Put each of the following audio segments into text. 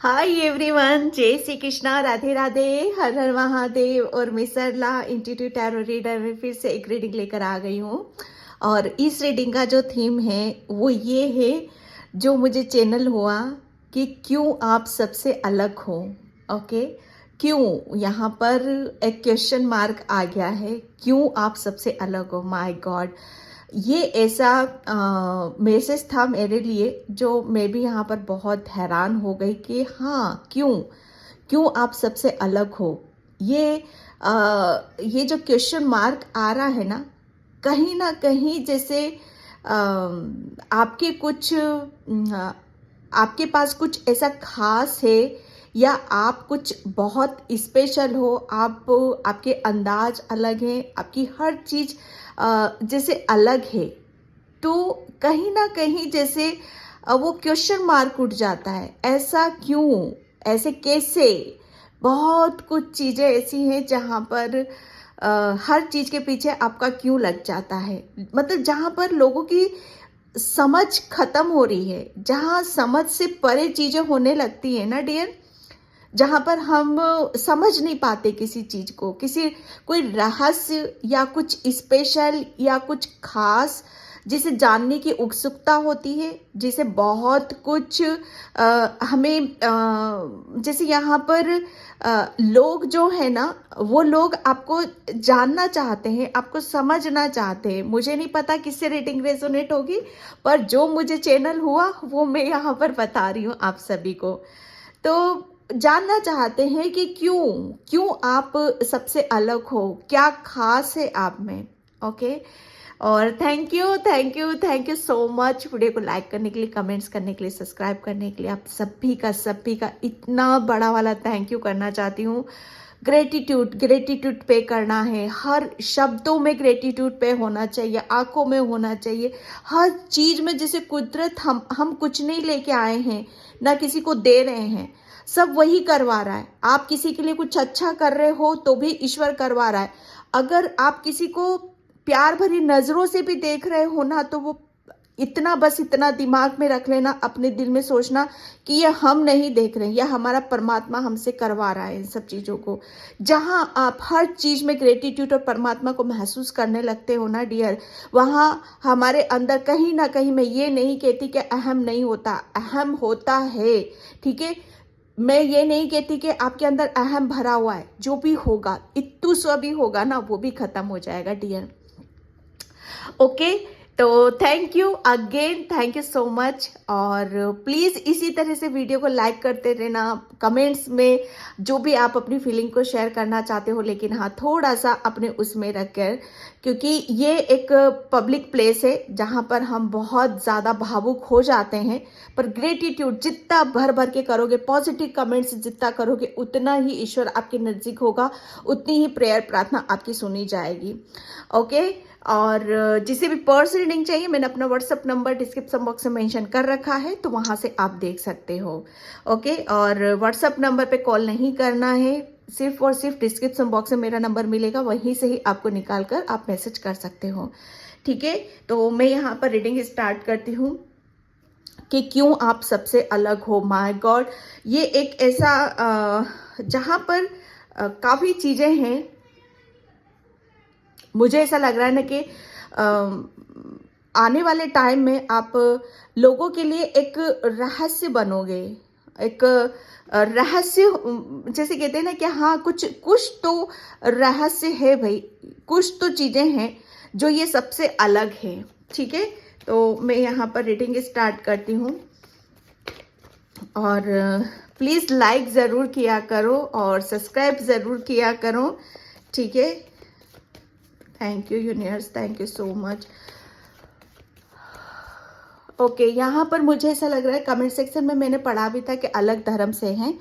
Hi everyone, जय श्री कृष्णा, राधे राधे, हर हर महादेव। और मैं सरला इंस्टीट्यूट टैरो रीडर में फिर से एक रीडिंग लेकर आ गई हूँ। और इस रीडिंग का जो थीम है वो ये है, जो मुझे चैनल हुआ कि क्यों आप सबसे अलग हो। ओके, क्यों यहाँ पर एक क्वेश्चन मार्क आ गया है, क्यों आप सबसे अलग हो। माय गॉड, ये ऐसा मैसेज था मेरे लिए जो मैं भी यहाँ पर बहुत हैरान हो गई कि हाँ, क्यों क्यों आप सबसे अलग हो। ये जो क्वेश्चन मार्क आ रहा है ना कहीं जैसे आपके कुछ आपके पास कुछ ऐसा खास है, या आप कुछ बहुत स्पेशल हो। आपके अंदाज अलग है, आपकी हर चीज जैसे अलग है। तो कहीं ना कहीं जैसे वो क्वेश्चन मार्क उठ जाता है, ऐसा क्यों, ऐसे कैसे। बहुत कुछ चीजें ऐसी हैं जहां पर हर चीज के पीछे आपका क्यों लग जाता है। मतलब जहां पर लोगों की समझ खत्म हो रही है, जहां समझ से परे चीजें होने लगती है ना डियर, जहां पर हम समझ नहीं पाते किसी चीज को, किसी कोई रहस्य या कुछ स्पेशल या कुछ खास जिसे जानने की उत्सुकता होती है, जिसे बहुत कुछ हमें जैसे यहाँ पर लोग जो है ना, वो लोग आपको जानना चाहते हैं, आपको समझना चाहते हैं। मुझे नहीं पता किससे रेटिंग रेजोनेट होगी, पर जो मुझे चैनल हुआ वो मैं यहाँ पर बता रही हूँ आप सभी को। तो जानना चाहते हैं कि क्यों क्यों आप सबसे अलग हो, क्या खास है आप में। ओके, और thank you so much video को लाइक करने के लिए, कमेंट्स करने के लिए, सब्सक्राइब करने के लिए। आप सभी का इतना बड़ा वाला थैंक यू करना चाहती हूँ। ग्रेटिट्यूड पे करना है, हर शब्दों में ग्रेटिट्यूड पे होना चाहिए, आंखों में होना चाहिए, हर चीज में। जैसे कुदरत, हम कुछ नहीं लेके आए हैं, ना किसी को दे रहे हैं, सब वही करवा रहा है। आप किसी के लिए कुछ अच्छा कर रहे हो तो भी ईश्वर करवा रहा है। अगर आप किसी को प्यार भरी नजरों से भी देख रहे हो ना, तो वो इतना दिमाग में रख लेना, अपने दिल में सोचना कि ये हम नहीं देख रहे हैं, यह हमारा परमात्मा हमसे करवा रहा है इन सब चीजों को। जहां आप हर चीज में ग्रेटिट्यूड और परमात्मा को महसूस करने लगते हो ना डियर, वहां हमारे अंदर कहीं ना कहीं, मैं ये नहीं कहती कि अहम नहीं होता, अहम होता है, ठीक है। मैं ये नहीं कहती कि आपके अंदर अहम भरा हुआ है, जो भी होगा, इत्तु स्व भी होगा ना, वो भी खत्म हो जाएगा डियर। ओके, तो thank you again, thank you so much. और प्लीज़ इसी तरह से वीडियो को लाइक करते रहना, कमेंट्स में जो भी आप अपनी फीलिंग को शेयर करना चाहते हो, लेकिन हाँ, थोड़ा सा अपने उसमें रखकर, क्योंकि ये एक पब्लिक प्लेस है जहाँ पर हम बहुत ज़्यादा भावुक हो जाते हैं। पर ग्रेटिट्यूड जितना भर भर के करोगे, पॉजिटिव कमेंट्स जितना करोगे, उतना ही ईश्वर आपके नज़दीक होगा, उतनी ही प्रेयर प्रार्थना आपकी सुनी जाएगी। ओके, और जिसे भी पर्स रीडिंग चाहिए, मैंने अपना व्हाट्सअप नंबर डिस्क्रिप्शन बॉक्स में मेंशन कर रखा है, तो वहां से आप देख सकते हो। ओके, और व्हाट्सअप नंबर पे कॉल नहीं करना है, सिर्फ और सिर्फ डिस्क्रिप्शन बॉक्स में मेरा नंबर मिलेगा, वहीं से ही आपको निकाल कर आप मैसेज कर सकते हो। ठीक है, तो मैं यहाँ पर रीडिंग स्टार्ट करती हूँ कि क्यों आप सबसे अलग हो। माय गॉड, ये एक ऐसा जहाँ पर काफ़ी चीज़ें हैं। मुझे ऐसा लग रहा है ना कि आने वाले टाइम में आप लोगों के लिए एक रहस्य बनोगे, एक रहस्य, जैसे कहते हैं ना कि हाँ, कुछ कुछ तो रहस्य है भाई, कुछ तो चीजें हैं जो ये सबसे अलग है। ठीक है, तो मैं यहाँ पर रीडिंग स्टार्ट करती हूँ। और प्लीज़ लाइक ज़रूर किया करो और सब्सक्राइब ज़रूर किया करो। ठीक है, thank you universe, thank you so much. Okay, यहाँ पर मुझे ऐसा लग रहा है, कमेंट सेक्शन में मैंने पढ़ा भी था कि अलग धर्म से हैं,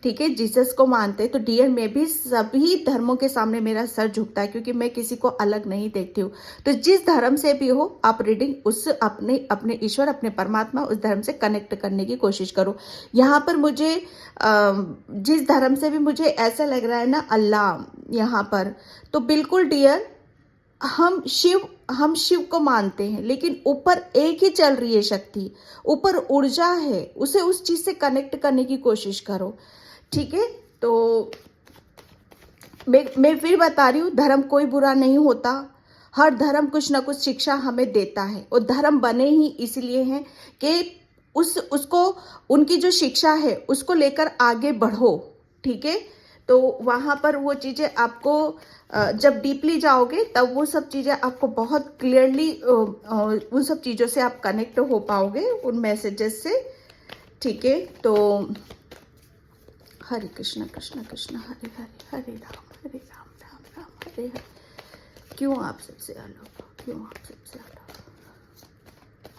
ठीक है, जीसस को मानते हैं। तो डियर, मैं भी सभी धर्मों के सामने मेरा सर झुकता है, क्योंकि मैं किसी को अलग नहीं देखती हूँ। तो जिस धर्म से भी हो, आप रीडिंग उस अपने अपने ईश्वर, अपने परमात्मा, उस धर्म से कनेक्ट करने की कोशिश करो। यहाँ पर मुझे जिस धर्म से भी मुझे ऐसा लग रहा है ना, अल्लाह यहाँ पर, तो बिल्कुल डियर, हम शिव को मानते हैं, लेकिन ऊपर एक ही चल रही है शक्ति, ऊपर ऊर्जा है, उसे उस चीज से कनेक्ट करने की कोशिश करो। ठीक है, तो मैं फिर बता रही हूँ, धर्म कोई बुरा नहीं होता। हर धर्म कुछ ना कुछ शिक्षा हमें देता है, और धर्म बने ही इसलिए हैं कि उसको, उनकी जो शिक्षा है उसको लेकर आगे बढ़ो। ठीक है, तो वहाँ पर वो चीज़ें आपको जब डीपली जाओगे तब वो सब चीज़ें आपको बहुत क्लियरली उन सब चीज़ों से आप कनेक्ट हो पाओगे, उन मैसेजेस से। ठीक है, तो हरे कृष्णा कृष्णा कृष्णा हरे हरे, हरे राम राम राम हरे हरे। क्यों आप सबसे अलग हो, क्यों आप सबसे अलग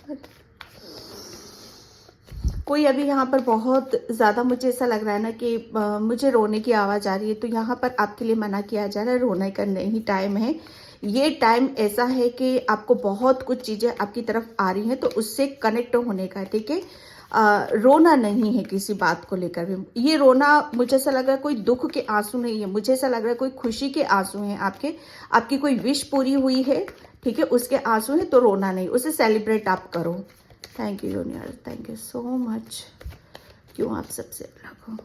हो? कोई अभी यहाँ पर बहुत ज़्यादा मुझे ऐसा लग रहा है ना कि मुझे रोने की आवाज़ आ रही है, तो यहाँ पर आपके लिए मना किया जा रहा है, रोने का नहीं टाइम है। ये टाइम ऐसा है कि आपको बहुत कुछ चीज़ें आपकी तरफ आ रही हैं, तो उससे कनेक्ट होने का। ठीक है, रोना नहीं है किसी बात को लेकर भी। ये रोना मुझे ऐसा लग रहा है कोई दुख के आंसू नहीं है, मुझे ऐसा लग रहा है कोई खुशी के आंसू हैं आपकी कोई विश पूरी हुई है। ठीक है, उसके आंसू हैं, तो रोना नहीं, उसे सेलिब्रेट आप करो। Thank you universe, thank you so much. क्यों आप सबसे अलग हो?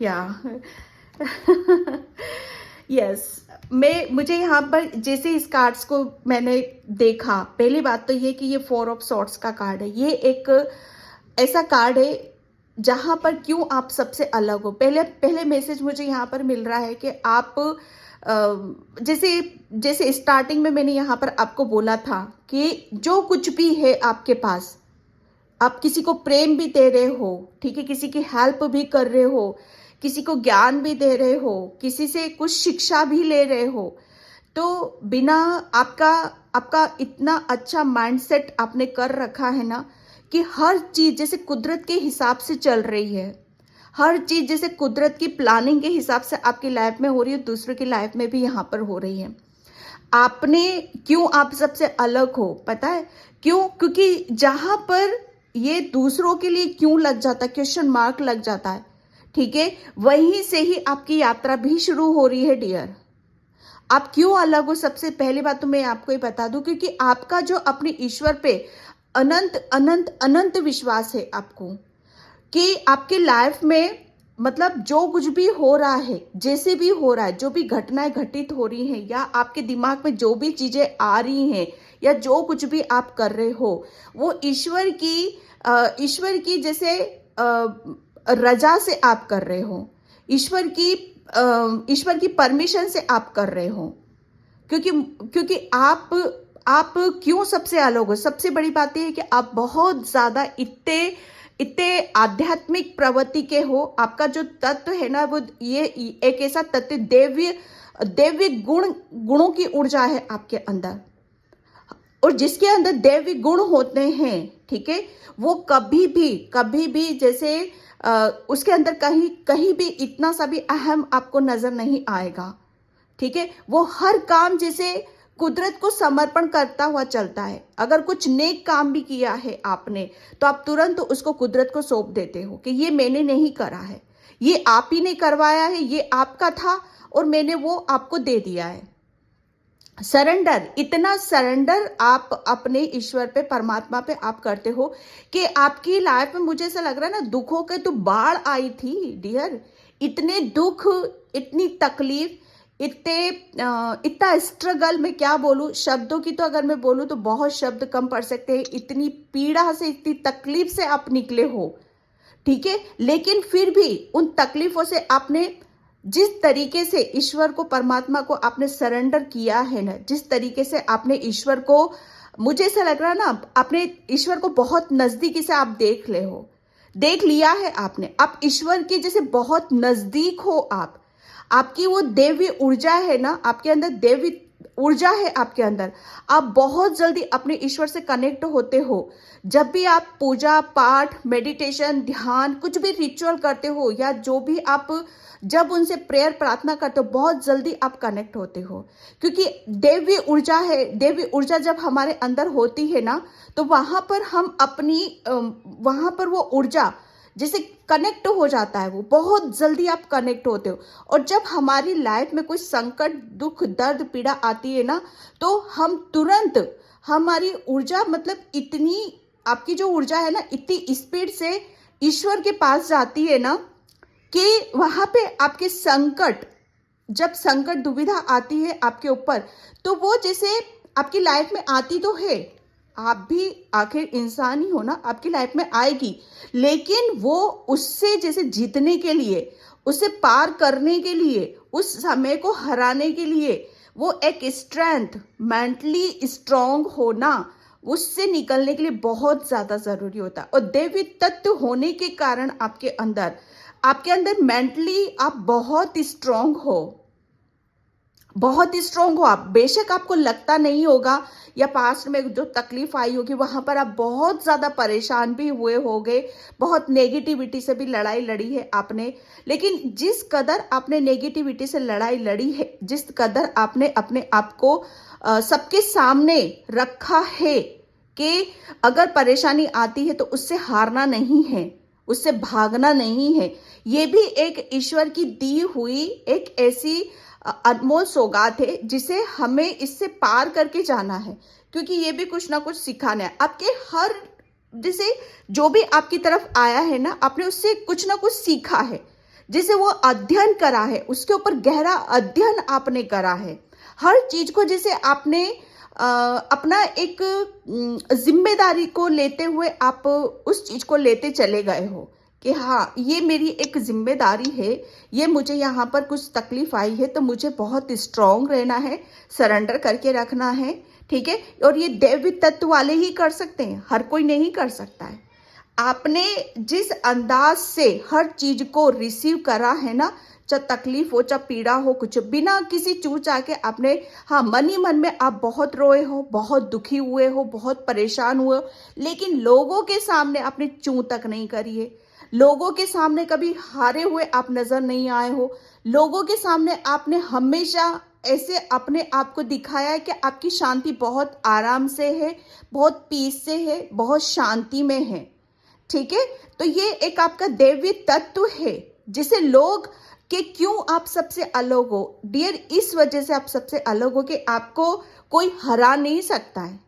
या यस, मुझे यहाँ पर जैसे इस कार्ड्स को मैंने देखा, पहली बात तो ये कि ये 4 ऑफ सॉर्ड्स का कार्ड है। ये एक ऐसा कार्ड है जहां पर क्यों आप सबसे अलग हो। पहले मैसेज मुझे यहाँ पर मिल रहा है कि आप जैसे स्टार्टिंग में मैंने यहाँ पर आपको बोला था कि जो कुछ भी है आपके पास, आप किसी को प्रेम भी दे रहे हो, ठीक है, किसी की हेल्प भी कर रहे हो, किसी को ज्ञान भी दे रहे हो, किसी से कुछ शिक्षा भी ले रहे हो, तो बिना आपका इतना अच्छा माइंडसेट आपने कर रखा है ना कि हर चीज जैसे कुदरत के हिसाब से चल रही है। हर चीज जैसे कुदरत की प्लानिंग के हिसाब से आपकी लाइफ में हो रही है, दूसरों की लाइफ में भी यहाँ पर हो रही है। आपने क्यों आप सबसे अलग हो पता है क्यों? क्योंकि जहां पर ये दूसरों के लिए क्यों लग जाता है, क्वेश्चन मार्क लग जाता है, ठीक है, वहीं से ही आपकी यात्रा भी शुरू हो रही है डियर। आप क्यों अलग हो? सबसे पहली बात तो मैं आपको ये बता दूं, क्योंकि आपका जो अपने ईश्वर पे अनंत अनंत अनंत विश्वास है आपको, कि आपके लाइफ में मतलब जो कुछ भी हो रहा है, जैसे भी हो रहा है, जो भी घटनाएं घटित हो रही हैं, या आपके दिमाग में जो भी चीजें आ रही हैं, या जो कुछ भी आप कर रहे हो, वो ईश्वर की जैसे रजा से आप कर रहे हो, ईश्वर की परमिशन से आप कर रहे हो। क्योंकि आप क्यों सबसे अलग हो? सबसे बड़ी बात यह है कि आप बहुत ज्यादा इतने आध्यात्मिक प्रवृत्ति के हो। आपका जो तत्व है ना, वो ये एक ऐसा तत्व, देवी गुणों की ऊर्जा है आपके अंदर, और जिसके अंदर दैवी गुण होते हैं, ठीक है, वो कभी भी जैसे उसके अंदर कहीं भी इतना सा भी अहम आपको नजर नहीं आएगा। ठीक है, वो हर काम जैसे कुदरत को समर्पण करता हुआ चलता है। अगर कुछ नेक काम भी किया है आपने, तो आप तुरंत उसको कुदरत को सौंप देते हो कि ये मैंने नहीं करा है, ये आप ही ने करवाया है, ये आपका था और मैंने वो आपको दे दिया है। सरेंडर, इतना सरेंडर आप अपने ईश्वर पे, परमात्मा पे आप करते हो कि आपकी लाइफ में मुझे ऐसा लग रहा है ना, दुखों के तो बाढ़ आई थी डियर। इतने दुख, इतनी तकलीफ, इतना स्ट्रगल, मैं क्या बोलूं, शब्दों की तो अगर मैं बोलूं तो बहुत शब्द कम पड़ सकते हैं। इतनी पीड़ा से, इतनी तकलीफ से आप निकले हो, ठीक है, लेकिन फिर भी उन तकलीफों से आपने जिस तरीके से ईश्वर को, परमात्मा को आपने सरेंडर किया है ना, जिस तरीके से आपने ईश्वर को, मुझे ऐसा लग रहा है ना, आपने ईश्वर को बहुत नजदीकी से आप देख लिया है आपने। आप ईश्वर के जैसे बहुत नजदीक हो। आपकी वो देवी ऊर्जा है ना, आपके अंदर देवी ऊर्जा है आपके अंदर। आप बहुत जल्दी अपने ईश्वर से कनेक्ट होते हो। जब भी आप पूजा पाठ, मेडिटेशन, ध्यान, कुछ भी रिचुअल करते हो, या जो भी आप जब उनसे प्रेयर, प्रार्थना करते हो, बहुत जल्दी आप कनेक्ट होते हो। क्योंकि देवी ऊर्जा है, देवी ऊर्जा जब हमारे अंदर होती है ना, तो वहां पर हम वहां पर वो ऊर्जा जैसे कनेक्ट हो जाता है, वो बहुत जल्दी आप कनेक्ट होते हो। और जब हमारी लाइफ में कोई संकट, दुख, दर्द, पीड़ा आती है ना, तो हम तुरंत, हमारी ऊर्जा मतलब इतनी, आपकी जो ऊर्जा है ना इतनी स्पीड से ईश्वर के पास जाती है ना, कि वहां पे आपके संकट, जब संकट दुविधा आती है आपके ऊपर, तो वो जैसे आपकी लाइफ में आती तो है, आप भी आखिर इंसान ही हो ना, आपकी लाइफ में आएगी, लेकिन वो उससे जैसे जीतने के लिए, उसे पार करने के लिए, उस समय को हराने के लिए, वो एक स्ट्रेंथ, मेंटली स्ट्रांग होना, उससे निकलने के लिए बहुत ज्यादा जरूरी होता है। और दैवी तत्व होने के कारण आपके अंदर मेंटली आप बहुत स्ट्रांग हो, बहुत स्ट्रांग हो आप। बेशक आपको लगता नहीं होगा, या पास्ट में जो तकलीफ आई होगी वहां पर आप बहुत ज्यादा परेशान भी हुए होगे, बहुत नेगेटिविटी से भी लड़ाई लड़ी है आपने, लेकिन जिस कदर आपने नेगेटिविटी से लड़ाई लड़ी है, जिस कदर आपने अपने आप को सबके सामने रखा है कि अगर परेशानी आती है तो उससे हारना नहीं है, उससे भागना नहीं है, ये भी एक ईश्वर की दी हुई एक ऐसी अनमोल सौगात है जिसे हमें इससे पार करके जाना है। क्योंकि ये भी कुछ ना कुछ सिखाना है आपके हर, जैसे जो भी आपकी तरफ आया है ना, आपने उससे कुछ ना कुछ सीखा है, जैसे वो अध्ययन करा है, उसके ऊपर गहरा अध्ययन आपने करा है, हर चीज को जैसे आपने अपना एक जिम्मेदारी को लेते हुए आप उस चीज को लेते चले गए हो कि हाँ ये मेरी एक जिम्मेदारी है, ये मुझे यहाँ पर कुछ तकलीफ आई है तो मुझे बहुत स्ट्रांग रहना है, सरेंडर करके रखना है, ठीक है। और ये दैवी तत्व वाले ही कर सकते हैं, हर कोई नहीं कर सकता है। आपने जिस अंदाज से हर चीज को रिसीव करा है ना, चाहे तकलीफ हो, चाहे पीड़ा हो, कुछ बिना किसी चूचा के आपने, हाँ मन ही मन में आप बहुत रोए हो, बहुत दुखी हुए हो, बहुत परेशान हुए हो, लेकिन लोगों के सामने आपने चूं तक नहीं करी है, लोगों के सामने कभी हारे हुए आप नजर नहीं आए हो, लोगों के सामने आपने हमेशा ऐसे अपने आप को दिखाया है कि आपकी शांति बहुत आराम से है, बहुत पीस से है, बहुत शांति में है, ठीक है। तो ये एक आपका दैवी तत्व है जिसे लोग, कि क्यों आप सबसे अलग हो डियर, इस वजह से आप सबसे अलग हो कि आपको कोई हरा नहीं सकता है,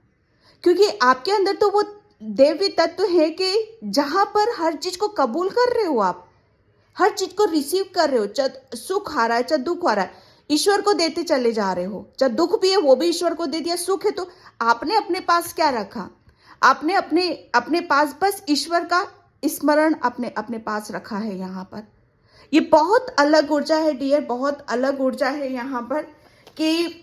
क्योंकि आपके अंदर तो वो दैवी तत्व है कि जहां पर हर चीज को कबूल कर रहे हो, आप हर चीज को रिसीव कर रहे हो, चाहे सुख आ रहा है चाहे दुख आ रहा है, ईश्वर को देते चले जा रहे हो, चाहे दुख भी है वो भी ईश्वर को दे दिया, सुख है तो आपने अपने पास क्या रखा, आपने अपने अपने पास बस ईश्वर का स्मरण अपने अपने पास रखा है। यहाँ पर ये बहुत अलग ऊर्जा है डियर, बहुत अलग ऊर्जा है यहाँ पर कि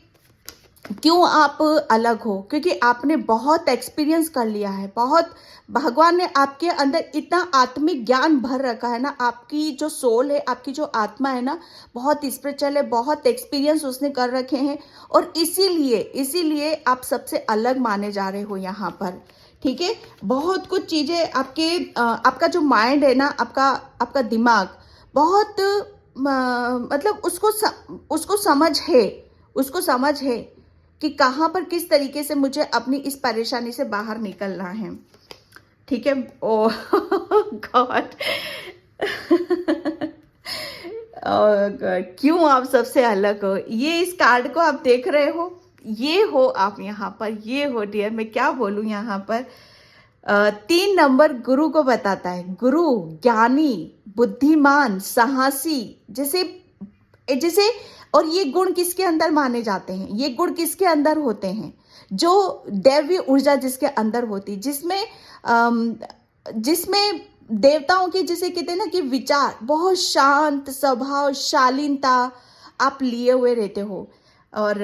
क्यों आप अलग हो, क्योंकि आपने बहुत एक्सपीरियंस कर लिया है, बहुत भगवान ने आपके अंदर इतना आत्मिक ज्ञान भर रखा है ना, आपकी जो सोल है, आपकी जो आत्मा है ना, बहुत स्पिरिचुअल है, बहुत एक्सपीरियंस उसने कर रखे हैं, और इसीलिए इसीलिए आप सबसे अलग माने जा रहे हो यहाँ पर, ठीक है। बहुत कुछ चीजें आपके आपका जो माइंड है ना, आपका आपका दिमाग बहुत मतलब उसको समझ है कि कहाँ पर किस तरीके से मुझे अपनी इस परेशानी से बाहर निकलना है, ठीक है। ओ गॉड क्यों आप सबसे अलग हो, ये इस कार्ड को आप देख रहे हो, ये हो आप यहाँ पर, ये हो डियर, मैं क्या बोलूँ यहाँ पर। 3 नंबर गुरु को बताता है, गुरु ज्ञानी, बुद्धिमान, साहसी, जैसे जैसे और ये गुण किसके अंदर माने जाते हैं, ये गुण किसके अंदर होते हैं, जो दैवी ऊर्जा जिसके अंदर होती, जिसमें देवताओं के, जिसे कहते हैं ना कि विचार, बहुत शांत स्वभाव, शालीनता आप लिए हुए रहते हो, और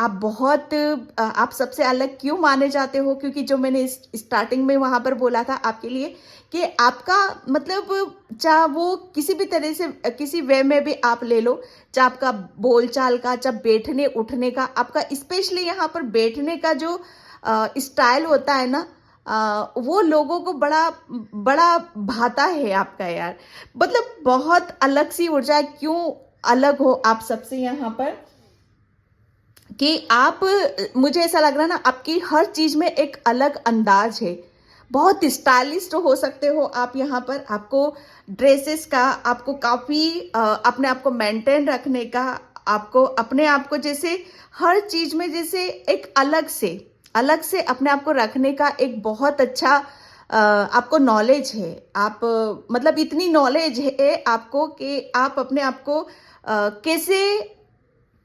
आप सबसे अलग क्यों माने जाते हो, क्योंकि जो मैंने स्टार्टिंग में वहां पर बोला था आपके लिए कि आपका मतलब, चाहे वो किसी भी तरह से किसी वे में भी आप ले लो, चाहे आपका बोलचाल का, चाहे बैठने उठने का, आपका स्पेशली यहाँ पर बैठने का जो स्टाइल होता है ना, वो लोगों को बड़ा बड़ा भाता है आपका यार, मतलब बहुत अलग सी ऊर्जा है। क्यों अलग हो आप सबसे यहाँ पर कि आप, मुझे ऐसा लग रहा है ना, आपकी हर चीज में एक अलग अंदाज है, बहुत स्टाइलिस्ट हो सकते हो आप यहाँ पर। आपको ड्रेसेस का, आपको काफ़ी अपने आप को मेंटेन रखने का, आपको अपने आप को जैसे हर चीज़ में जैसे एक अलग से अपने आप को रखने का एक बहुत अच्छा आपको नॉलेज है। आप मतलब इतनी नॉलेज है आपको कि आप अपने आप को कैसे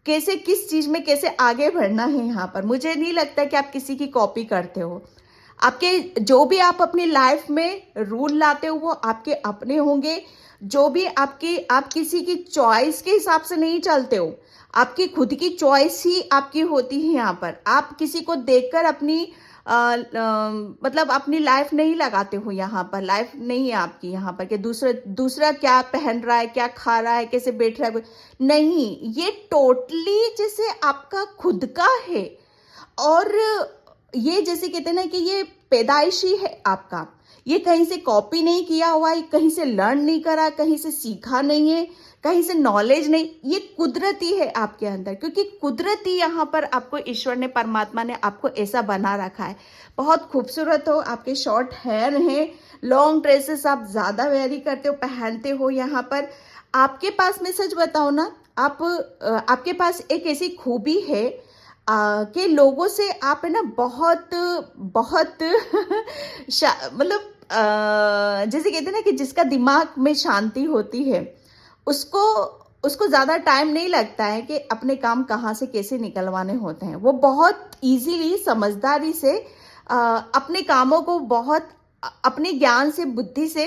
कैसे किस चीज़ में कैसे आगे बढ़ना है यहाँ पर। मुझे नहीं लगता कि आप किसी की कॉपी करते हो। आपके जो भी आप अपनी लाइफ में रूल लाते हो वो आपके अपने होंगे। जो भी आपकी, आप किसी की चॉइस के हिसाब से नहीं चलते हो, आपकी खुद की चॉइस ही आपकी होती है यहाँ पर। आप किसी को देखकर अपनी मतलब अपनी लाइफ नहीं लगाते हो यहाँ पर। लाइफ नहीं है आपकी यहाँ पर कि दूसरा क्या पहन रहा है, क्या खा रहा है, कैसे बैठ रहा है, नहीं। ये टोटली जैसे आपका खुद का है। और ये जैसे कहते हैं ना कि ये पैदाइशी है आपका। ये कहीं से कॉपी नहीं किया हुआ है, कहीं से लर्न नहीं करा, कहीं से सीखा नहीं है, कहीं से नॉलेज नहीं। ये कुदरती है आपके अंदर, क्योंकि कुदरती यहाँ पर आपको ईश्वर ने, परमात्मा ने आपको ऐसा बना रखा है। बहुत खूबसूरत हो, आपके शॉर्ट हेयर हैं, लॉन्ग ड्रेसेस आप ज़्यादा वेरी करते हो, पहनते हो यहाँ पर। आपके पास, मैं सच बताऊँ ना, आपके पास एक ऐसी खूबी है कि लोगों से आप है ना बहुत बहुत मतलब जैसे कहते हैं ना कि जिसका दिमाग में शांति होती है, उसको उसको ज़्यादा टाइम नहीं लगता है कि अपने काम कहाँ से कैसे निकलवाने होते हैं। वो बहुत इजीली, समझदारी से अपने कामों को बहुत अपने ज्ञान से, बुद्धि से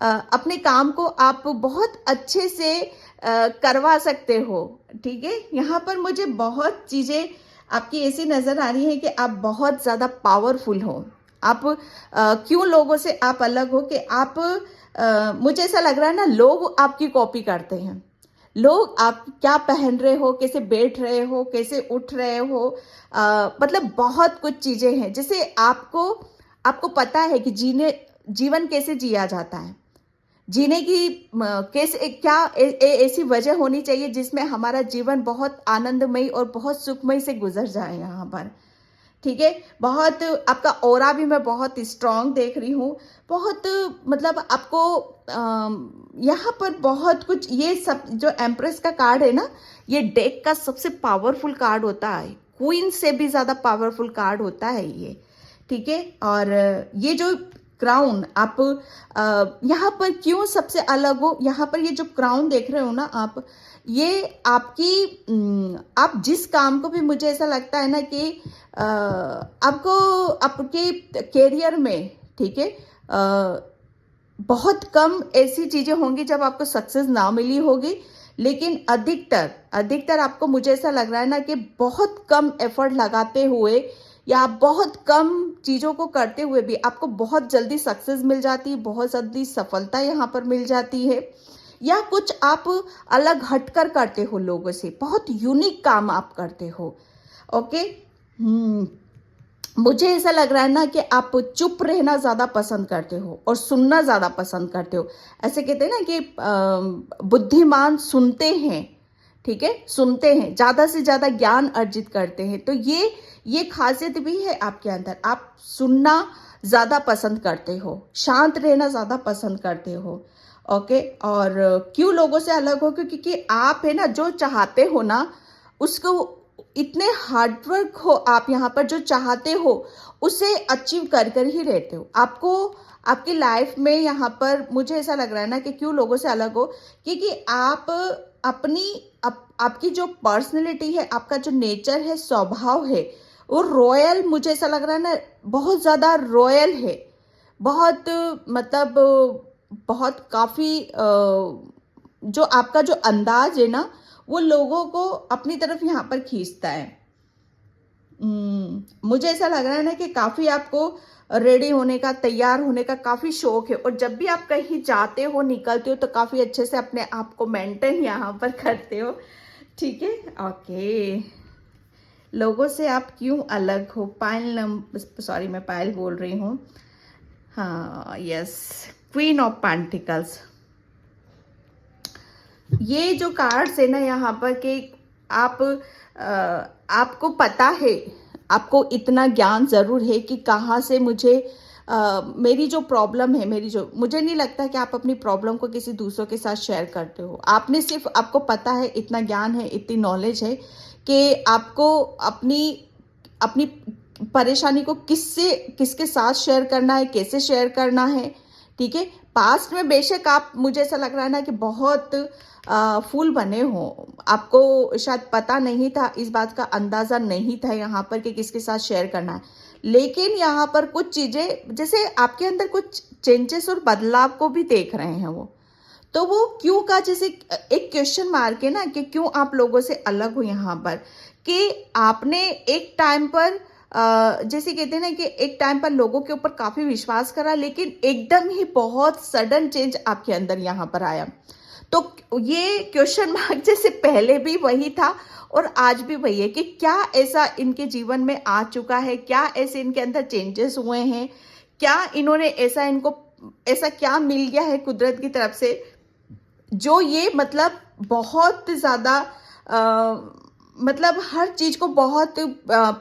अपने काम को आप बहुत अच्छे से करवा सकते हो। ठीक है, यहाँ पर मुझे बहुत चीज़ें आपकी ऐसी नज़र आ रही है कि आप बहुत ज़्यादा पावरफुल हो। आप क्यों लोगों से आप अलग हो कि आप मुझे ऐसा लग रहा है ना, लोग आपकी कॉपी करते हैं। लोग आप क्या पहन रहे हो, कैसे बैठ रहे हो, कैसे उठ रहे हो, मतलब बहुत कुछ चीज़ें हैं जैसे आपको पता है कि जीवन कैसे जिया जाता है। जीने की कैसे, क्या ऐसी वजह होनी चाहिए जिसमें हमारा जीवन बहुत आनंदमय और बहुत सुखमय से गुजर जाए यहाँ पर। ठीक है, बहुत आपका ऑरा भी मैं बहुत स्ट्रांग देख रही हूँ। बहुत मतलब आपको यहाँ पर बहुत कुछ, ये सब जो एम्प्रेस का कार्ड है ना, ये डेक का सबसे पावरफुल कार्ड होता है। क्वीन से भी ज़्यादा पावरफुल कार्ड होता है ये। ठीक है, और ये जो क्राउन आप यहाँ पर क्यों सबसे अलग हो, यहाँ पर ये जो क्राउन देख रहे हो ना आप, ये आप जिस काम को भी, मुझे ऐसा लगता है ना कि आपको आपके करियर में, ठीक है, बहुत कम ऐसी चीज़ें होंगी जब आपको सक्सेस ना मिली होगी, लेकिन अधिकतर आपको, मुझे ऐसा लग रहा है ना कि बहुत कम एफर्ट लगाते हुए या बहुत कम चीज़ों को करते हुए भी आपको बहुत जल्दी सक्सेस मिल जाती है, बहुत जल्दी सफलता यहाँ पर मिल जाती है। या कुछ आप अलग हटकर करते हो लोगों से, बहुत यूनिक काम आप करते हो। ओके, मुझे ऐसा लग रहा है ना कि आप चुप रहना ज़्यादा पसंद करते हो और सुनना ज़्यादा पसंद करते हो। ऐसे कहते हैं ना कि बुद्धिमान सुनते हैं। ठीक है, सुनते हैं, ज़्यादा से ज़्यादा ज्ञान अर्जित करते हैं। तो ये खासियत भी है आपके अंदर। आप सुनना ज़्यादा पसंद करते हो, शांत रहना ज़्यादा पसंद करते हो। ओके, और क्यों लोगों से अलग हो, क्योंकि आप है ना, जो चाहते हो ना उसको, इतने हार्डवर्क हो आप यहाँ पर, जो चाहते हो उसे अचीव कर ही रहते हो। आपको आपकी लाइफ में यहाँ पर मुझे ऐसा लग रहा है ना कि क्यों लोगों से अलग हो, क्योंकि आप आपकी जो पर्सनैलिटी है, आपका जो नेचर है, स्वभाव है, वो रॉयल, मुझे ऐसा लग रहा है ना, बहुत ज़्यादा रॉयल है। बहुत मतलब बहुत काफ़ी जो आपका जो अंदाज है ना, वो लोगों को अपनी तरफ यहाँ पर खींचता है। मुझे ऐसा लग रहा है ना कि काफ़ी आपको रेडी होने का, तैयार होने का काफ़ी शौक है, और जब भी आप कहीं जाते हो, निकलते हो, तो काफ़ी अच्छे से अपने आप को मेंटेन यहाँ पर करते हो। ठीक है, ओके। लोगों से आप क्यों अलग हो, सॉरी मैं पायल बोल रही हूँ। हाँ, यस, क्वीन ऑफ पेंटिकल्स। ये जो कार्ड्स है ना यहाँ पर कि आपको पता है, आपको इतना ज्ञान ज़रूर है कि कहाँ से मुझे मेरी जो प्रॉब्लम है, मेरी जो, मुझे नहीं लगता कि आप अपनी प्रॉब्लम को किसी दूसरों के साथ शेयर करते हो। आपने सिर्फ, आपको पता है, इतना ज्ञान है, इतनी नॉलेज है कि आपको अपनी अपनी परेशानी को किससे, किसके साथ शेयर करना है, कैसे शेयर करना है। ठीक है, पास्ट में बेशक आप, मुझे ऐसा लग रहा है ना कि बहुत फूल बने हो, आपको शायद पता नहीं था, इस बात का अंदाजा नहीं था यहाँ पर कि किसके साथ शेयर करना है। लेकिन यहाँ पर कुछ चीजें, जैसे आपके अंदर कुछ चेंजेस और बदलाव को भी देख रहे हैं वो, तो वो क्यों का, जैसे एक क्वेश्चन मार्क है ना कि क्यों आप लोगों से अलग हो यहाँ पर, कि आपने एक टाइम पर जैसे कहते हैं ना कि एक टाइम पर लोगों के ऊपर काफी विश्वास करा, लेकिन एकदम ही बहुत सडन चेंज आपके अंदर यहाँ पर आया। तो ये क्वेश्चन मार्क जैसे पहले भी वही था और आज भी वही है कि क्या ऐसा इनके जीवन में आ चुका है, क्या ऐसे इनके अंदर चेंजेस हुए हैं, क्या इन्होंने ऐसा, इनको ऐसा क्या मिल गया है कुदरत की तरफ से, जो ये मतलब बहुत ज़्यादा मतलब हर चीज को बहुत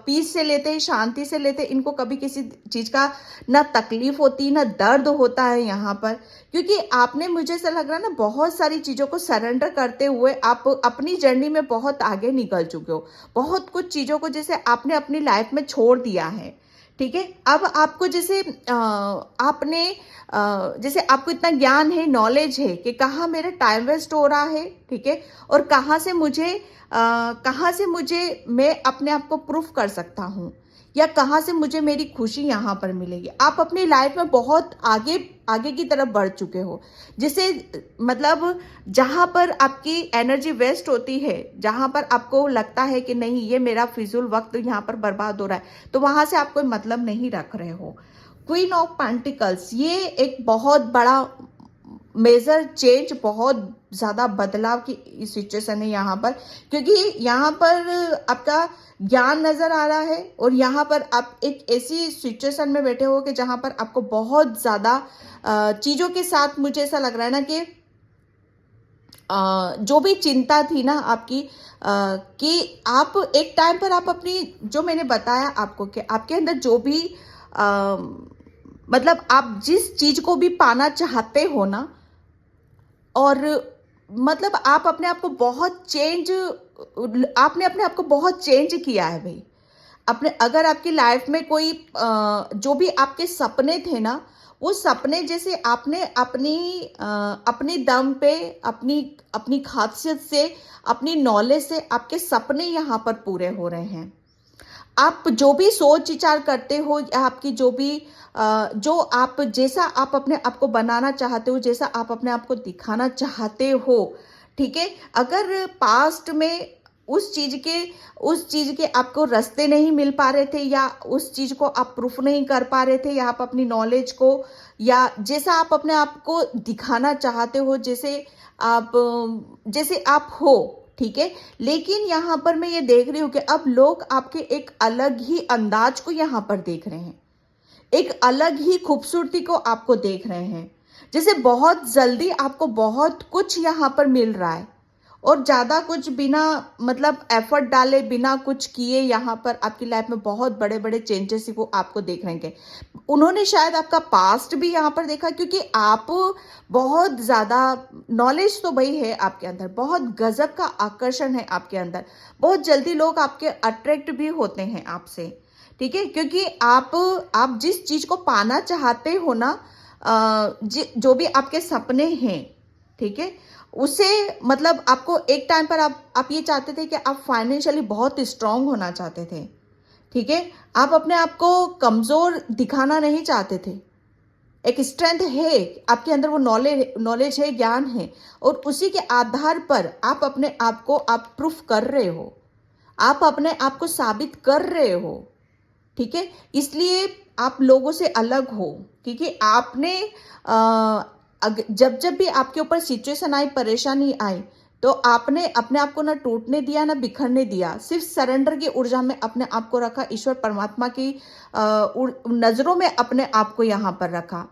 पीस से लेते हैं, शांति से लेते हैं। इनको कभी किसी चीज का ना तकलीफ होती, ना दर्द होता है यहाँ पर, क्योंकि आपने, मुझे ऐसा लग रहा है ना, बहुत सारी चीजों को सरेंडर करते हुए आप अपनी जर्नी में बहुत आगे निकल चुके हो। बहुत कुछ चीजों को जैसे आपने अपनी लाइफ में छोड़ दिया है। ठीक है, अब आपको जैसे आपने जैसे आपको इतना ज्ञान है, नॉलेज है कि कहाँ मेरा टाइम वेस्ट हो रहा है। ठीक है, और कहाँ से मुझे मैं अपने आप को प्रूफ कर सकता हूँ, या कहाँ से मुझे मेरी खुशी यहाँ पर मिलेगी। आप अपनी लाइफ में बहुत आगे आगे की तरफ बढ़ चुके हो, जिसे मतलब जहाँ पर आपकी एनर्जी वेस्ट होती है, जहाँ पर आपको लगता है कि नहीं ये मेरा फिजूल वक्त यहाँ पर बर्बाद हो रहा है, तो वहाँ से आप कोई मतलब नहीं रख रहे हो। क्वीन ऑफ पेंटिकल्स, ये एक बहुत बड़ा मेजर चेंज, बहुत ज़्यादा बदलाव की सिचुएशन है यहाँ पर, क्योंकि यहाँ पर आपका ज्ञान नज़र आ रहा है और यहाँ पर आप एक ऐसी सिचुएशन में बैठे हो कि जहाँ पर आपको बहुत ज़्यादा चीज़ों के साथ, मुझे ऐसा लग रहा है ना कि जो भी चिंता थी ना आपकी, कि आप एक टाइम पर आप अपनी, जो मैंने बताया आपको कि आपके अंदर जो भी मतलब आप जिस चीज़ को भी पाना चाहते हो ना, और मतलब आप अपने आप को बहुत चेंज, आपने अपने आप को बहुत चेंज किया है भाई। अपने, अगर आपकी लाइफ में कोई जो भी आपके सपने थे ना, वो सपने जैसे आपने अपनी दम पे, अपनी अपनी खासियत से, अपनी नॉलेज से आपके सपने यहाँ पर पूरे हो रहे हैं। आप जो भी सोच विचार करते हो, या आपकी जो भी जो आप, जैसा आप अपने आप को बनाना चाहते हो, जैसा आप अपने आप को दिखाना चाहते हो, ठीक है, अगर पास्ट में उस चीज के आपको रास्ते नहीं मिल पा रहे थे, या उस चीज को आप प्रूफ नहीं कर पा रहे थे, या आप अपनी नॉलेज को, या जैसा आप अपने आप को दिखाना चाहते हो, जैसे आप हो, ठीक है, लेकिन यहाँ पर मैं ये देख रही हूँ कि अब लोग आपके एक अलग ही अंदाज को यहाँ पर देख रहे हैं, एक अलग ही खूबसूरती को आपको देख रहे हैं। जैसे बहुत जल्दी आपको बहुत कुछ यहाँ पर मिल रहा है, और ज़्यादा कुछ बिना मतलब एफर्ट डाले, बिना कुछ किए, यहाँ पर आपकी लाइफ में बहुत बड़े बड़े चेंजेस को आपको देख रहे हैं। उन्होंने शायद आपका पास्ट भी यहाँ पर देखा, क्योंकि आप बहुत ज़्यादा नॉलेज तो भाई है आपके अंदर, बहुत गजब का आकर्षण है आपके अंदर, बहुत जल्दी लोग आपके अट्रैक्ट भी होते हैं आपसे। ठीक है, क्योंकि आप जिस चीज़ को पाना चाहते हो ना, जो भी आपके सपने हैं, ठीक है, उसे मतलब आपको एक टाइम पर आप ये चाहते थे कि आप फाइनेंशियली बहुत स्ट्रांग होना चाहते थे। ठीक है, आप अपने आप को कमजोर दिखाना नहीं चाहते थे। एक स्ट्रेंथ है आपके अंदर, वो नॉलेज है, ज्ञान है, और उसी के आधार पर आप अपने आप को आप प्रूफ कर रहे हो, आप अपने आप को साबित कर रहे हो। ठीक है, इसलिए आप लोगों से अलग हो, क्योंकि आपने जब भी आपके ऊपर सिचुएशन आई, परेशानी आई, तो आपने अपने आप को ना टूटने दिया, ना बिखरने दिया, सिर्फ सरेंडर की ऊर्जा में अपने आप को रखा, ईश्वर परमात्मा की नजरों में अपने आप को यहाँ पर रखा।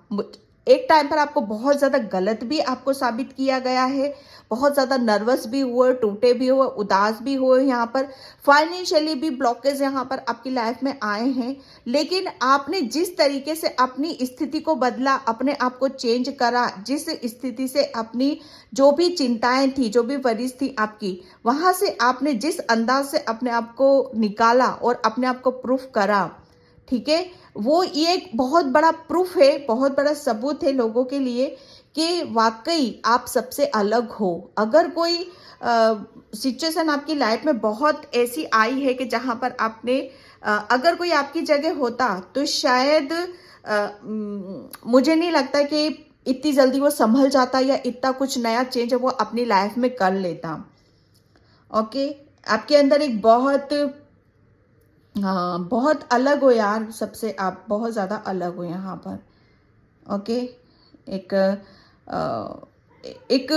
एक टाइम पर आपको बहुत ज़्यादा गलत भी आपको साबित किया गया है, बहुत ज़्यादा नर्वस भी हुए, टूटे भी हुए, उदास भी हुए, यहाँ पर फाइनेंशियली भी ब्लॉकेज यहाँ पर आपकी लाइफ में आए हैं। लेकिन आपने जिस तरीके से अपनी स्थिति को बदला, अपने आप को चेंज करा, जिस स्थिति से अपनी जो भी चिंताएं थी, जो भी वरीज थी आपकी, वहाँ से आपने जिस अंदाज से अपने आप को निकाला और अपने आप को प्रूफ करा, ठीक है, वो ये एक बहुत बड़ा प्रूफ है, बहुत बड़ा सबूत है लोगों के लिए कि वाकई आप सबसे अलग हो। अगर कोई सिचुएशन आपकी लाइफ में बहुत ऐसी आई है कि जहां पर आपने अगर कोई आपकी जगह होता तो शायद मुझे नहीं लगता कि इतनी जल्दी वो संभल जाता या इतना कुछ नया चेंज वो अपनी लाइफ में कर लेता। ओके, आपके अंदर एक बहुत बहुत अलग हो यार, सबसे आप बहुत ज़्यादा अलग हो यहाँ पर। ओके, एक एक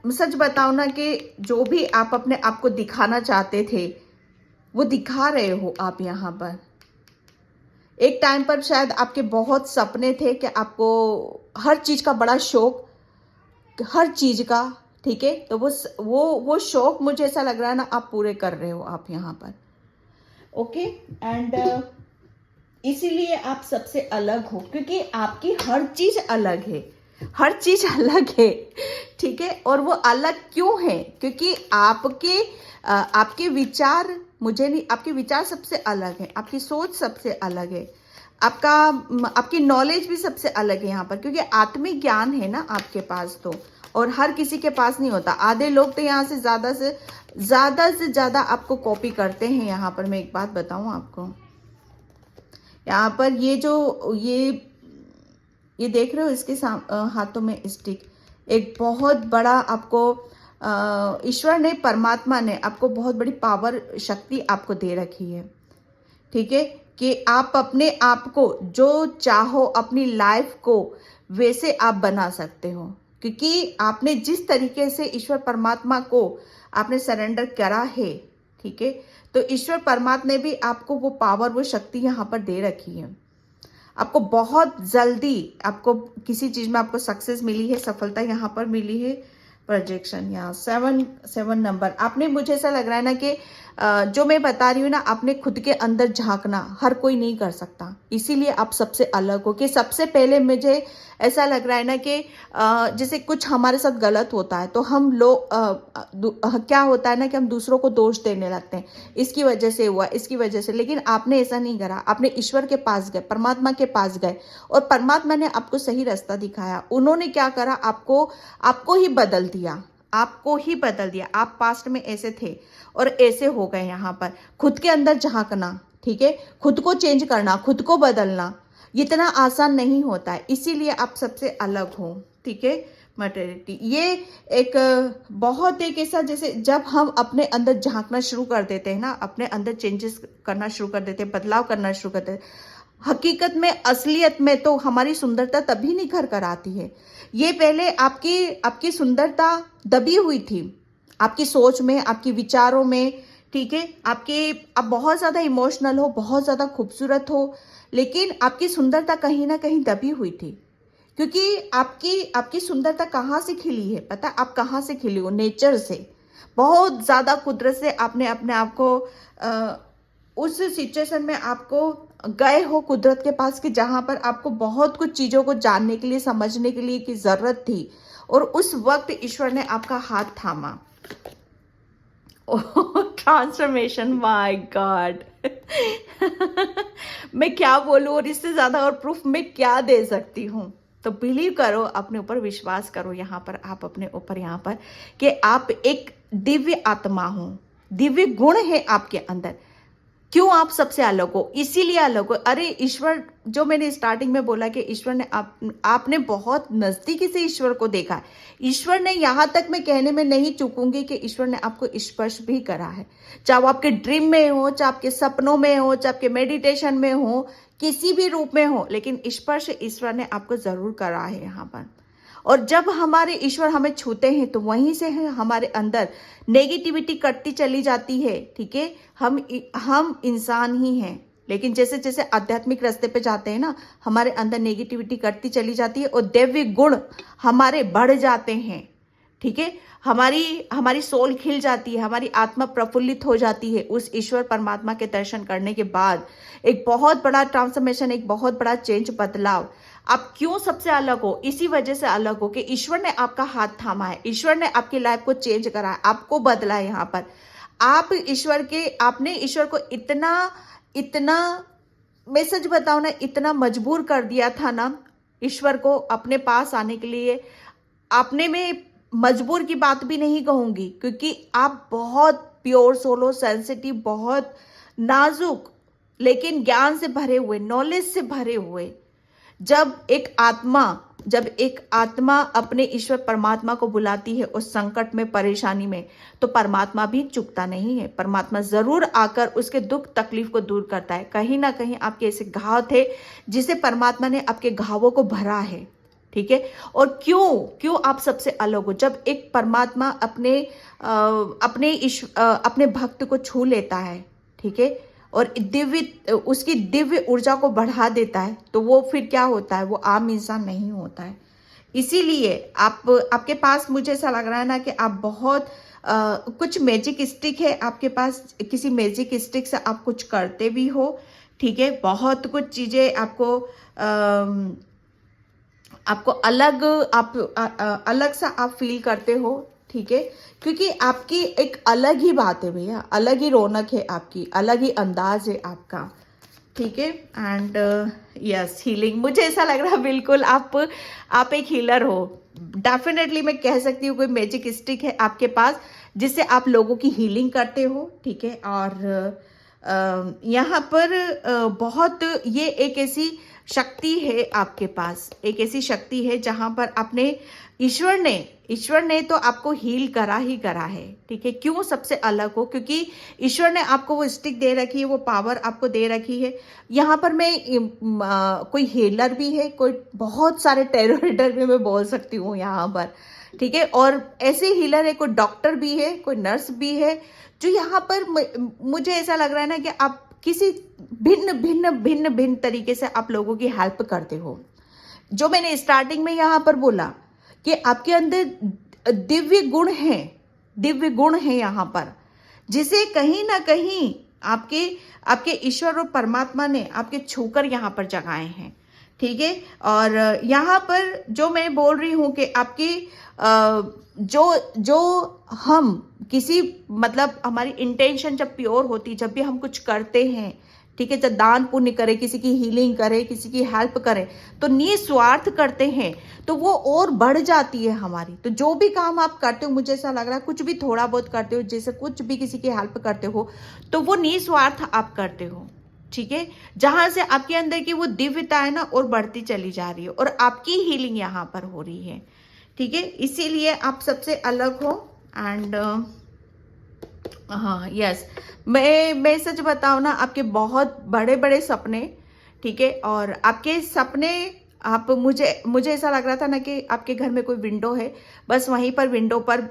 सच बताओ ना कि जो भी आप अपने आप को दिखाना चाहते थे वो दिखा रहे हो आप यहाँ पर। एक टाइम पर शायद आपके बहुत सपने थे कि आपको हर चीज़ का बड़ा शौक, हर चीज़ का, ठीक है, तो वो शौक मुझे ऐसा लग रहा है ना आप पूरे कर रहे हो आप यहाँ पर। ओके, एंड इसीलिए आप सबसे अलग हो क्योंकि आपकी हर चीज अलग है, हर चीज अलग है, ठीक है। और वो अलग क्यों है? क्योंकि आपके विचार, मुझे नहीं, आपके विचार सबसे अलग है, आपकी सोच सबसे अलग है, आपकी नॉलेज भी सबसे अलग है यहाँ पर, क्योंकि आत्मिक ज्ञान है ना आपके पास तो, और हर किसी के पास नहीं होता। आधे लोग तो यहाँ से ज़्यादा आपको कॉपी करते हैं। यहाँ पर मैं एक बात बताऊँ आपको, यहाँ पर ये देख रहे हो, इसके हाथों में स्टिक, एक बहुत बड़ा आपको ईश्वर ने, परमात्मा ने आपको बहुत बड़ी पावर, शक्ति आपको दे रखी है, ठीक है, कि आप अपने आप को जो चाहो अपनी लाइफ को वैसे आप बना सकते हो, क्योंकि आपने जिस तरीके से ईश्वर परमात्मा को आपने सरेंडर करा है, ठीक है, तो ईश्वर परमात्मा ने भी आपको वो पावर, वो शक्ति यहाँ पर दे रखी है। आपको बहुत जल्दी आपको किसी चीज में आपको सक्सेस मिली है, सफलता यहाँ पर मिली है। प्रोजेक्शन यहाँ 7 नंबर, आपने, मुझे ऐसा लग रहा है ना कि जो मैं बता रही हूँ ना, आपने खुद के अंदर झांकना हर कोई नहीं कर सकता, इसीलिए आप सबसे अलग हो। कि सबसे पहले मुझे ऐसा लग रहा है ना कि जैसे कुछ हमारे साथ गलत होता है तो हम लोग क्या होता है ना कि हम दूसरों को दोष देने लगते हैं, इसकी वजह से हुआ, इसकी वजह से। लेकिन आपने ऐसा नहीं करा, आपने ईश्वर के पास गए, परमात्मा के पास गए, और परमात्मा ने आपको सही रास्ता दिखाया। उन्होंने क्या करा, आपको ही बदल दिया, आपको ही बदल दिया। आप पास्ट में ऐसे थे और ऐसे हो गए। यहाँ पर खुद के अंदर झांकना, ठीक है, खुद को चेंज करना, खुद को बदलना इतना आसान नहीं होता है, इसीलिए आप सबसे अलग हो, ठीक है। मटेरिटी ये एक बहुत एक ऐसा, जैसे जब हम अपने अंदर झांकना शुरू कर देते हैं ना, अपने अंदर चेंजेस करना शुरू कर देते हैं, बदलाव करना शुरू कर देते हैं, हकीकत में, असलियत में तो हमारी सुंदरता तभी निखर कर आती है। ये पहले आपकी सुंदरता दबी हुई थी, आपकी सोच में, आपके विचारों में, ठीक है, आप बहुत ज़्यादा इमोशनल हो, बहुत ज़्यादा खूबसूरत हो, लेकिन आपकी सुंदरता कहीं ना कहीं दबी हुई थी। क्योंकि आपकी सुंदरता कहाँ से खिली है पता? आप कहाँ से खिली हो? नेचर से, बहुत ज़्यादा कुदरत से आपने अपने आप को उस सिचुएशन में आपको गए हो कुदरत के पास कि जहाँ पर आपको बहुत कुछ चीज़ों को जानने के लिए, समझने के लिए की ज़रूरत थी, और उस वक्त ईश्वर ने आपका हाथ थामा। Transformation, my God. मैं क्या बोलूं, और इससे ज्यादा और प्रूफ मैं क्या दे सकती हूँ? तो बिलीव करो, अपने ऊपर विश्वास करो, यहाँ पर आप अपने ऊपर, यहाँ पर कि आप एक दिव्य आत्मा हो, दिव्य गुण है आपके अंदर। क्यों आप सबसे अलग हो? इसीलिए अलग हो। अरे ईश्वर, जो मैंने स्टार्टिंग में बोला कि ईश्वर ने आपने बहुत नजदीकी से ईश्वर को देखा। ईश्वर ने, यहाँ तक मैं कहने में नहीं चूकूंगी कि ईश्वर ने आपको स्पर्श भी करा है, चाहे वो आपके ड्रीम में हो, चाहे आपके सपनों में हो, चाहे आपके मेडिटेशन में हो, किसी भी रूप में हो, लेकिन स्पर्श ईश्वर ने आपको जरूर करा है यहाँ पर। और जब हमारे ईश्वर हमें छूते हैं तो वहीं से हमारे अंदर नेगेटिविटी कटती चली जाती है, ठीक है। हम इंसान ही हैं, लेकिन जैसे जैसे आध्यात्मिक रास्ते पे जाते हैं ना, हमारे अंदर नेगेटिविटी करती चली जाती है और दैवी गुण हमारे बढ़ जाते हैं। ठीक है, हमारी हमारी सोल खिल जाती है, हमारी आत्मा प्रफुल्लित हो जाती है उस ईश्वर परमात्मा के दर्शन करने के बाद। एक बहुत बड़ा ट्रांसफॉर्मेशन, एक बहुत बड़ा चेंज, बदलाव। आप क्यों सबसे अलग हो? इसी वजह से अलग हो कि ईश्वर ने आपका हाथ थामा है, ईश्वर ने आपकी लाइफ को चेंज करा है, आपको बदला है। यहाँ पर आपने ईश्वर को इतना इतना, मैं सच बताऊं ना, इतना मजबूर कर दिया था ना ईश्वर को अपने पास आने के लिए। आपने में मजबूर की बात भी नहीं कहूंगी, क्योंकि आप बहुत प्योर सोल हो, सेंसिटिव, बहुत नाजुक, लेकिन ज्ञान से भरे हुए, नॉलेज से भरे हुए। जब एक आत्मा अपने ईश्वर परमात्मा को बुलाती है उस संकट में, परेशानी में, तो परमात्मा भी चुकता नहीं है। परमात्मा जरूर आकर उसके दुख तकलीफ को दूर करता है। कहीं ना कहीं आपके ऐसे घाव थे जिसे परमात्मा ने आपके घावों को भरा है। ठीक है, और क्यों आप सबसे अलग हो? जब एक परमात्मा अपने भक्त को छू लेता है, ठीक है, और उसकी दिव्य ऊर्जा को बढ़ा देता है, तो वो फिर क्या होता है? वो आम इंसान नहीं होता है। इसीलिए आपके पास, मुझे ऐसा लग रहा है ना कि आप बहुत कुछ मैजिक स्टिक है आपके पास, किसी मैजिक स्टिक से आप कुछ करते भी हो। ठीक है, बहुत कुछ चीजें आपको अलग सा आप फील करते हो। ठीक है, क्योंकि आपकी एक अलग ही बात है भैया, अलग ही रौनक है आपकी, अलग ही अंदाज है आपका। ठीक है, एंड यस, हीलिंग, मुझे ऐसा लग रहा है बिल्कुल आप एक हीलर हो। डेफिनेटली मैं कह सकती हूँ कोई मैजिक स्टिक है आपके पास जिससे आप लोगों की हीलिंग करते हो। ठीक है, और यहाँ पर बहुत, ये एक ऐसी शक्ति है आपके पास, एक ऐसी शक्ति है जहां पर अपने ईश्वर ने तो आपको हील करा ही करा है। ठीक है, क्यों सबसे अलग हो? क्योंकि ईश्वर ने आपको वो स्टिक दे रखी है, वो पावर आपको दे रखी है। यहाँ पर मैं कोई हीलर भी है, कोई बहुत सारे टेरो रीडर भी मैं बोल सकती हूँ यहाँ पर। ठीक है, और ऐसे हीलर है, कोई डॉक्टर भी है, कोई नर्स भी है, जो यहाँ पर मुझे ऐसा लग रहा है ना कि आप किसी भिन्न तरीके से आप लोगों की हेल्प करते हो। जो मैंने स्टार्टिंग में यहाँ पर बोला कि आपके अंदर दिव्य गुण है यहाँ पर, जिसे कहीं ना कहीं आपके ईश्वर और परमात्मा ने आपके छूकर यहाँ पर जगाए हैं। ठीक है, और यहाँ पर जो मैं बोल रही हूँ कि आपकी जो हम किसी, मतलब हमारी इंटेंशन जब प्योर होती, जब भी हम कुछ करते हैं, ठीक है, जब दान पुण्य करें, किसी की हीलिंग करें, किसी की हेल्प करें, तो निस्वार्थ करते हैं, तो वो और बढ़ जाती है हमारी। तो जो भी काम आप करते हो, मुझे ऐसा लग रहा है कुछ भी थोड़ा बहुत करते हो, जैसे कुछ भी किसी की हेल्प करते हो, तो वो निस्वार्थ आप करते हो। ठीक है, जहां से आपके अंदर की वो दिव्यता है ना और बढ़ती चली जा रही है, और आपकी हीलिंग यहाँ पर हो रही है। ठीक है, इसीलिए आप सबसे अलग हो। एंड हाँ, यस, मैं सच बताऊँ ना, आपके बहुत बड़े बड़े सपने, ठीक है, और आपके सपने, आप मुझे ऐसा लग रहा था ना कि आपके घर में कोई विंडो है, बस वहीं पर विंडो पर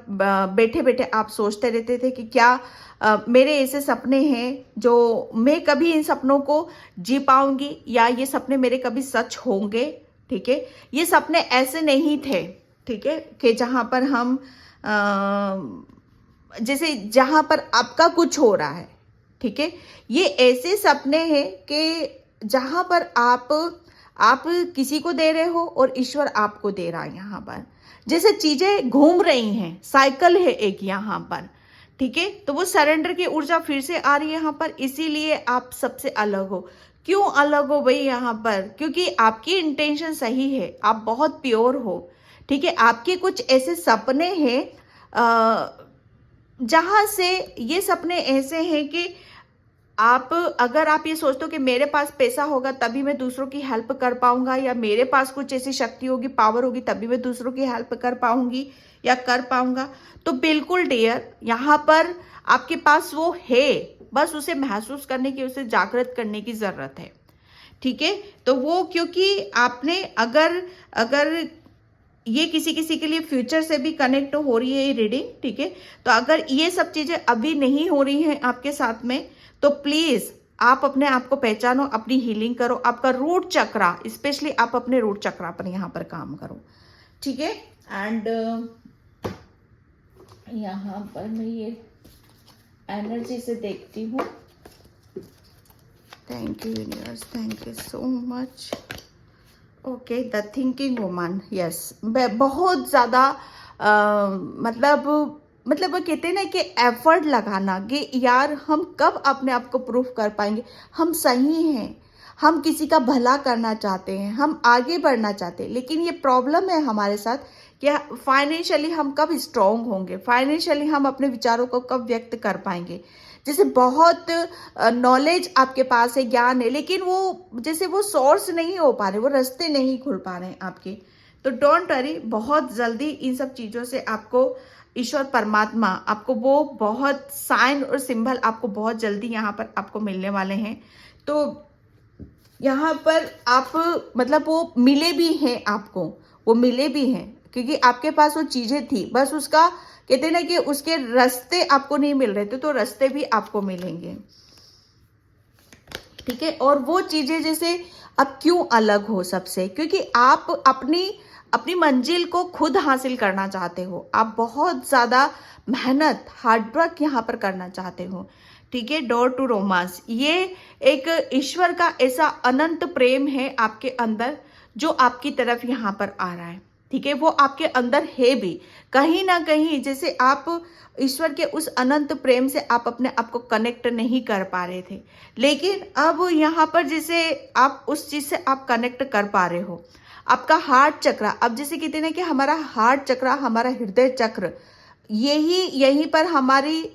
बैठे बैठे आप सोचते रहते थे कि क्या मेरे ऐसे सपने हैं जो मैं कभी इन सपनों को जी पाऊंगी, या ये सपने मेरे कभी सच होंगे। ठीक है, ये सपने ऐसे नहीं थे, ठीक है, कि जहां पर हम जैसे जहां पर आपका कुछ हो रहा है। ठीक है, ये ऐसे सपने हैं कि जहां पर आप किसी को दे रहे हो और ईश्वर आपको दे रहा है। यहाँ पर जैसे चीजें घूम रही हैं, साइकिल है एक यहाँ पर। ठीक है, तो वो सरेंडर की ऊर्जा फिर से आ रही है यहाँ पर, इसीलिए आप सबसे अलग हो। क्यों अलग हो भाई? यहाँ पर क्योंकि आपकी इंटेंशन सही है, आप बहुत प्योर हो। ठीक है, आपके कुछ ऐसे सपने हैं जहां से, ये सपने ऐसे हैं कि अगर आप ये सोचते हो कि मेरे पास पैसा होगा तभी मैं दूसरों की हेल्प कर पाऊंगा, या मेरे पास कुछ ऐसी शक्ति होगी, पावर होगी, तभी मैं दूसरों की हेल्प कर पाऊंगी या कर पाऊंगा, तो बिल्कुल डियर, यहाँ पर आपके पास वो है, बस उसे महसूस करने की, उसे जागृत करने की जरूरत है। ठीक है, तो वो, क्योंकि आपने अगर ये किसी के लिए फ्यूचर से भी कनेक्ट हो रही है ये रीडिंग। ठीक है, तो अगर ये सब चीजें अभी नहीं हो रही हैं आपके साथ में, तो प्लीज आप अपने आप को पहचानो, अपनी हीलिंग करो, आपका रूट चक्रा, स्पेशली आप अपने रूट चक्रा पर यहाँ पर काम करो, ठीक है। एंड यहाँ पर मैं ये एनर्जी से देखती हूँ। Thank you universe, thank you so much. Okay, the thinking woman, yes, बहुत ज़्यादा मतलब वो कहते हैं ना कि एफर्ट लगाना कि यार हम कब अपने आप को प्रूफ कर पाएंगे हम सही हैं, हम किसी का भला करना चाहते हैं, हम आगे बढ़ना चाहते हैं, लेकिन ये प्रॉब्लम है हमारे साथ कि फाइनेंशियली हम कब स्ट्रांग होंगे, फाइनेंशियली हम अपने विचारों को कब व्यक्त कर पाएंगे। जैसे बहुत नॉलेज आपके पास है, ज्ञान है, लेकिन वो जैसे वो सोर्स नहीं हो पा रहे, वो रास्ते नहीं खुल पा रहे हैं आपके। तो डोंट वरी, बहुत जल्दी इन सब चीज़ों से आपको ईश्वर परमात्मा आपको वो बहुत साइन और सिंबल आपको बहुत जल्दी यहाँ पर आपको मिलने वाले हैं। तो यहाँ पर आप मतलब वो मिले भी हैं आपको, वो मिले भी हैं क्योंकि आपके पास वो चीज़ें थी, बस उसका कहते हैं ना कि उसके रास्ते आपको नहीं मिल रहे थे, तो रास्ते भी आपको मिलेंगे, ठीक है। और वो चीज़ें जैसे अब क्यों अलग हो सबसे, क्योंकि आप अपनी मंजिल को खुद हासिल करना चाहते हो, आप बहुत ज़्यादा मेहनत हार्डवर्क यहाँ पर करना चाहते हो, ठीक है। डोर टू रोमांस, ये एक ईश्वर का ऐसा अनंत प्रेम है आपके अंदर जो आपकी तरफ यहाँ पर आ रहा है, ठीक है। वो आपके अंदर है भी कहीं ना कहीं, जैसे आप ईश्वर के उस अनंत प्रेम से आप अपने आप को कनेक्ट नहीं कर पा रहे थे, लेकिन अब यहाँ पर जैसे आप उस चीज़ से आप कनेक्ट कर पा रहे हो। आपका हार्ट चक्र, अब जैसे कहते हैं ना कि हमारा हार्ट चक्र, हमारा हृदय चक्र, यहीं पर हमारी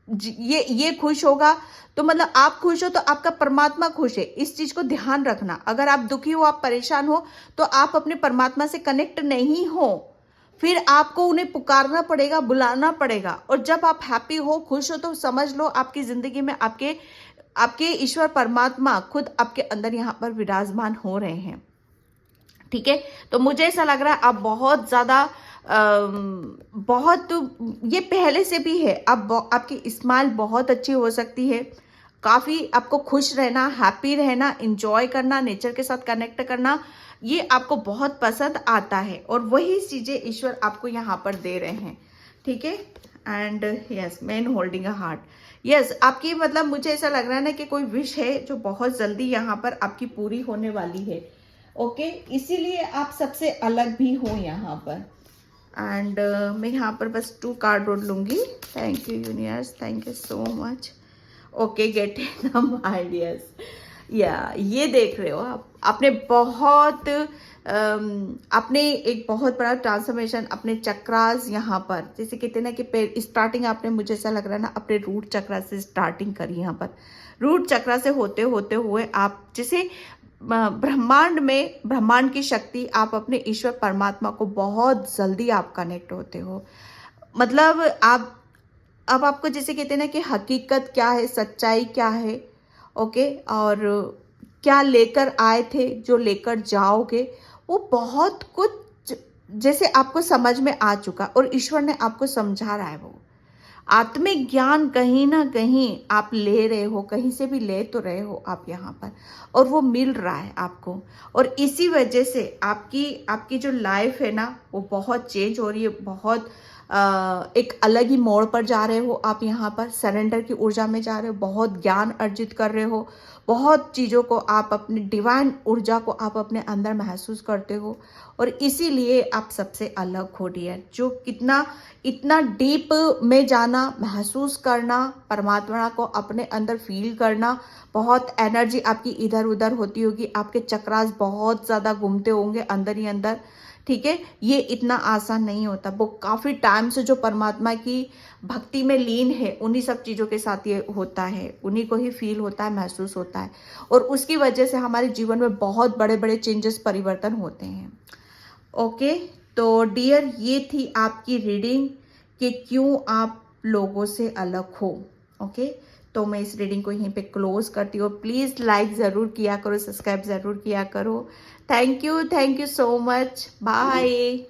ये खुश होगा तो मतलब आप खुश हो तो आपका परमात्मा खुश है। इस चीज को ध्यान रखना, अगर आप दुखी हो, आप परेशान हो, तो आप अपने परमात्मा से कनेक्ट नहीं हो, फिर आपको उन्हें पुकारना पड़ेगा, बुलाना पड़ेगा। और जब आप हैप्पी हो, खुश हो, तो समझ लो आपकी जिंदगी में आपके ईश्वर परमात्मा खुद आपके अंदर यहाँ पर विराजमान हो रहे हैं, ठीक है। तो मुझे ऐसा लग रहा है आप बहुत ज्यादा बहुत, ये पहले से भी है, अब आपकी स्माइल बहुत अच्छी हो सकती है, काफी आपको खुश रहना, हैप्पी रहना, एंजॉय करना, नेचर के साथ कनेक्ट करना, ये आपको बहुत पसंद आता है, और वही चीजें ईश्वर आपको यहाँ पर दे रहे हैं, ठीक है। And yes, man holding a heart, yes, आपकी मतलब मुझे ऐसा लग रहा है ना कि कोई विश है जो बहुत जल्दी यहाँ पर आपकी पूरी होने वाली है, ओके। इसीलिए आप सबसे अलग भी हो यहाँ पर। एंड मैं यहाँ पर बस 2 कार्ड रोड लूँगी। Thank you universe, thank you so much. Okay, get in ideas, या ये देख रहे हो आप, आपने बहुत आपने एक बहुत बड़ा ट्रांसफॉर्मेशन अपने चक्रास यहाँ पर, जैसे कहते हैं ना कि स्टार्टिंग आपने, मुझे ऐसा लग रहा है ना, अपने रूट चक्रा से स्टार्टिंग करी यहाँ पर। रूट चक्रा से होते होते हुए आप जैसे ब्रह्मांड में, ब्रह्मांड की शक्ति, आप अपने ईश्वर परमात्मा को बहुत जल्दी आप कनेक्ट होते हो। मतलब आप अब आपको जैसे कहते हैं ना कि हकीकत क्या है, सच्चाई क्या है, ओके, और क्या लेकर आए थे, जो लेकर जाओगे, वो बहुत कुछ जैसे आपको समझ में आ चुका, और ईश्वर ने आपको समझा रहा है। वो आत्मिक ज्ञान कहीं ना कहीं आप ले रहे हो, कहीं से भी ले तो रहे हो आप यहाँ पर, और वो मिल रहा है आपको, और इसी वजह से आपकी जो लाइफ है ना, वो बहुत चेंज हो रही है, बहुत एक अलग ही मोड़ पर जा रहे हो आप यहाँ पर, सरेंडर की ऊर्जा में जा रहे हो, बहुत ज्ञान अर्जित कर रहे हो, बहुत चीज़ों को आप अपनी डिवाइन ऊर्जा को आप अपने अंदर महसूस करते हो, और इसीलिए आप सबसे अलग हो डियर। जो इतना डीप में जाना, महसूस करना, परमात्मा को अपने अंदर फील करना, बहुत एनर्जी आपकी इधर उधर होती होगी, आपके चक्रास बहुत ज़्यादा घूमते होंगे अंदर ही अंदर, ठीक है। ये इतना आसान नहीं होता, वो काफ़ी टाइम से जो परमात्मा की भक्ति में लीन है, उन्हीं सब चीज़ों के साथ ये होता है, उन्हीं को ही फील होता है, महसूस होता है, और उसकी वजह से हमारे जीवन में बहुत बड़े बड़े चेंजेस, परिवर्तन होते हैं, ओके। तो डियर, ये थी आपकी रीडिंग कि क्यों आप लोगों से अलग हो, ओके। तो मैं इस रीडिंग को यहीं पे क्लोज करती हूँ। प्लीज़ लाइक ज़रूर किया करो, सब्सक्राइब ज़रूर किया करो। Thank you so much, bye.